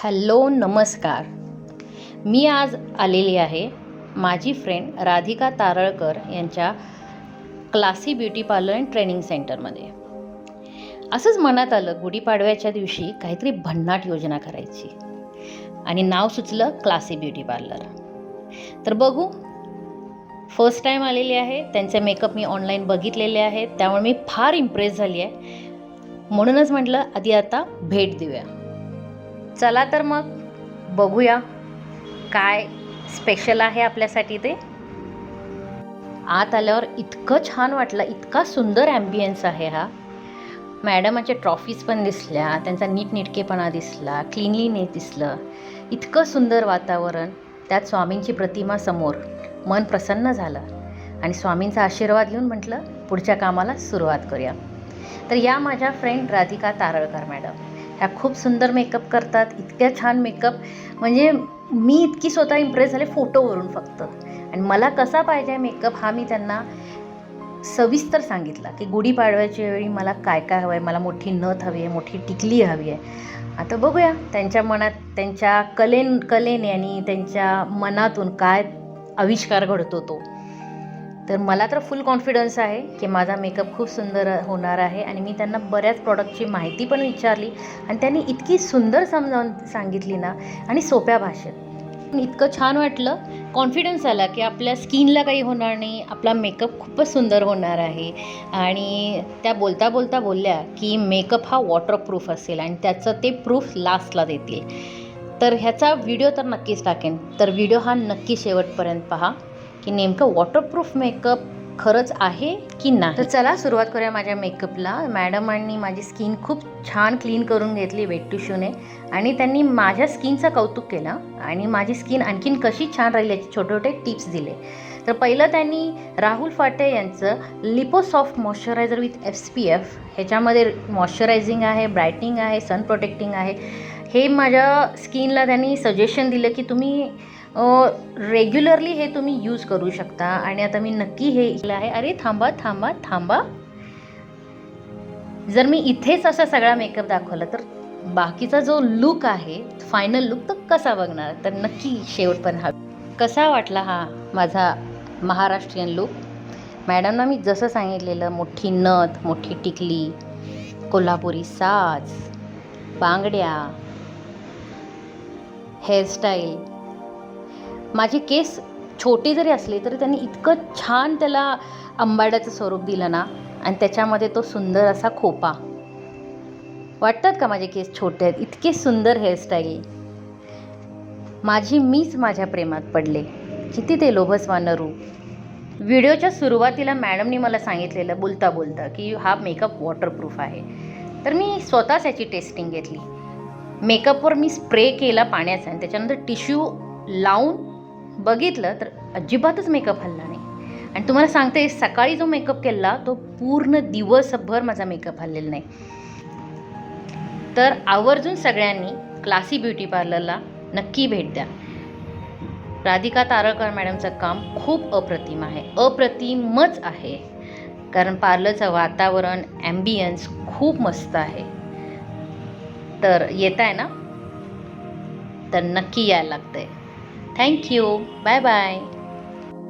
Hello नमस्कार. मी आज आलेली आहे माझी फ्रेंड राधिका तारळकर यांच्या classy beauty parlour and training सेंटरमध्ये. असंच मनात आलं गुढीपाडव्याच्या दिवशी काहीतरी भन्नाट योजना करायची आणि नाव सुचलं क्लासी ब्युटी पार्लर. तर बघू, फर्स्ट टाईम आलेली आहे. त्यांचे मेकअप मी ऑनलाईन बघितलेले आहेत, त्यामुळे मी फार इम्प्रेस झाली आहे. म्हणूनच म्हटलं आधी आता भेट देऊया. चला तर मग बघूया काय स्पेशल आहे आपल्यासाठी ते. आत आल्यावर इतकं छान वाटलं, इतका सुंदर ॲम्बियन्स आहे हा. मॅडमाच्या ट्रॉफीज पण दिसल्या, त्यांचा नीटनेटकेपणा दिसला, क्लीनलीनेस दिसलं, इतकं सुंदर वातावरण, त्यात स्वामींची प्रतिमा समोर. मन प्रसन्न झालं आणि स्वामींचा आशीर्वाद घेऊन म्हटलं पुढच्या कामाला सुरुवात करूया. तर या माझ्या फ्रेंड राधिका तारळकर मॅडम, ह्या खूप सुंदर मेकअप करतात. इतक्या छान मेकअप म्हणजे मी इतकी स्वतः इम्प्रेस झाले फोटोवरून फक्त. आणि मला कसा पाहिजे मेकअप हा मी त्यांना सविस्तर सांगितला की गुढीपाडव्याच्या वेळी मला काय काय हवं आहे. मला मोठी नथ हवी आहे, मोठी टिकली हवी आहे. आता बघूया त्यांच्या मनात, त्यांच्या कलेने आणि त्यांच्या मनातून काय आविष्कार घडतो तो. तर मला तर फुल कॉन्फिडन्स आहे की माझा मेकअप खूप सुंदर होणार आहे. आणि मी त्यांना बऱ्याच प्रॉडक्टची माहिती पण विचारली आणि त्यांनी इतकी सुंदर समजावून सांगितली ना, आणि सोप्या भाषेत. इतकं छान वाटलं, कॉन्फिडन्स आला की आपल्या स्किनला काही होणार नाही, आपला मेकअप खूपच सुंदर होणार आहे. आणि त्या बोलता बोलता बोलल्या की मेकअप हा वॉटरप्रूफ असेल आणि त्याचं ते प्रूफ लास्टला देतील. तर ह्याचा व्हिडिओ तर नक्कीच टाकेन, तर व्हिडिओ हा नक्की शेवटपर्यंत पहा की नेमकं वॉटरप्रूफ मेकअप खरंच आहे की नाही. तर चला सुरुवात करूया माझ्या मेकअपला. मॅडमांनी माझी स्किन खूप छान क्लीन करून घेतली वेट टिश्यूने आणि त्यांनी माझ्या स्किनचं कौतुक केलं आणि माझी स्किन आणखीन कशी छान राहील याचे छोटे छोटे टिप्स दिले. तर पहिलं त्यांनी राहुल फाटे यांचं लिपोसॉफ्ट मॉइश्चरायझर विथ SPF, ह्याच्यामध्ये मॉइश्चरायझिंग आहे, ब्रायटनिंग आहे, सन प्रोटेक्टिंग आहे. हे माझ्या स्किनला त्यांनी सजेशन दिलं की तुम्ही रेग्युलरली हे तुम्ही यूज करू शकता. आणि आता मी नक्की हे केलं आहे. अरे थांबा थांबा थांबा, जर मी इथेच असा सगळा मेकअप दाखवला तर बाकीचा जो लुक आहे, फायनल लुक, तो कसा बघणार. तर नक्की शेवटपर्यंत हा कसा वाटला हा माझा महाराष्ट्रीयन लुक. मॅडमना मी जसं सांगितलेलं, मोठी नथ, मोठी टिकली, कोल्हापुरी साज, बांगड्या, हेअरस्टाईल. माझे केस छोटे जरी असले तरी त्यांनी इतकं छान त्याला अंबाड्याचं स्वरूप दिलं ना, आणि त्याच्यामध्ये तो सुंदर असा खोपा. वाटतात का माझे केस छोटे आहेत? इतके सुंदर हेअरस्टाईल. मीच माझ्या प्रेमात पडले. किती ते लोभसवानं रूप. व्हिडिओच्या सुरुवातीला मॅडमनी मला सांगितलेलं बोलता बोलता की हा मेकअप वॉटरप्रूफ आहे. तर मी स्वतःच याची टेस्टिंग घेतली. मेकअपवर मी स्प्रे केला पाण्याचा आणि त्याच्यानंतर टिश्यू लावून बघितलं तर अजिबातच मेकअप हलला नाही. आणि तुम्हाला सांगते, सकाळी जो मेकअप केला तो पूर्ण दिवसभर माझा मेकअप हललेला नाही. तर आवर्जून सगळ्यांनी क्लासी ब्युटी पार्लरला नक्की भेट द्या. राधिका तारळकर मॅडमचं काम खूप अप्रतिम आहे, अप्रतिमच आहे. कारण पार्लरचं वातावरण, ॲम्बियन्स खूप मस्त आहे. तर येत आहे ना, तर नक्की यायला लागतं आहे. थँक्यू. Bye bye.